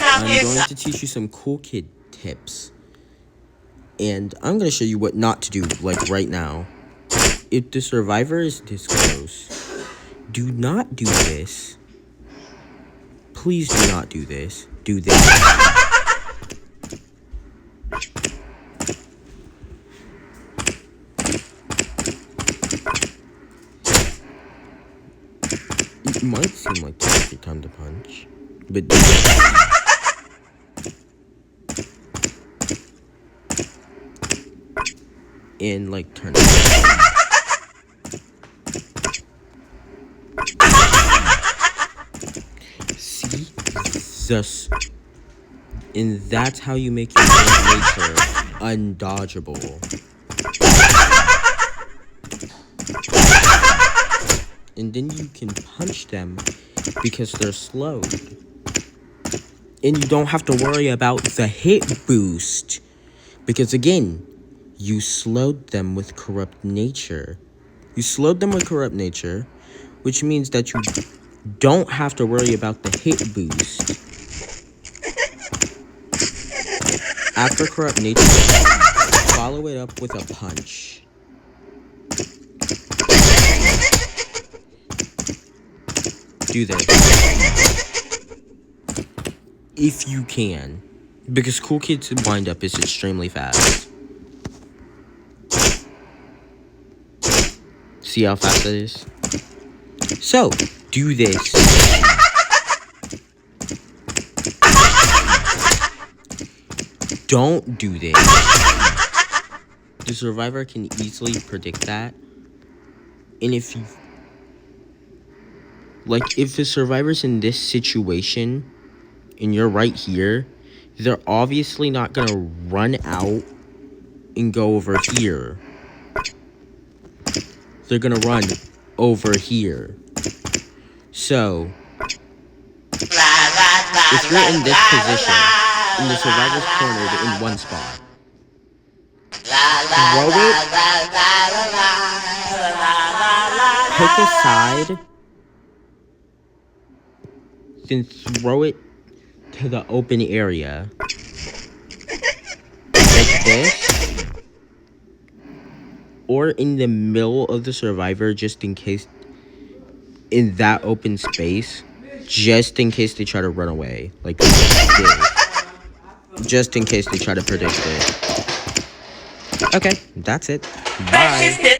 I'm going to teach you some cool kid tips. And I'm going to show you what not to do, like right now. If the survivor is this close, do not do this. Please do not do this. Do this. It might seem like the perfect time to punch, but and like turn it. See, thus, and that's how you make your nature undodgeable. And then you can punch them because they're slowed. And you don't have to worry about the hit boost. Because again, you slowed them with corrupt nature. You slowed them with corrupt nature, which means that you don't have to worry about the hit boost. After corrupt nature, follow it up with a punch. Do this. If you can. Because Cool Kid's wind-up is extremely fast. See how fast that is? So, do this. Don't do this. The survivor can easily predict that. And if you... Like, if the survivor's in this situation, and you're right here, they're obviously not gonna run out and go over here. They're gonna run over here. So, if you're in this position, and the survivor's cornered in one spot, throw it, pick a side, then throw it to the open area. Like this. Or in the middle of the survivor, just in case, in that open space, just in case they try to run away. Like this. Just in case they try to predict it. Okay, that's it. Bye.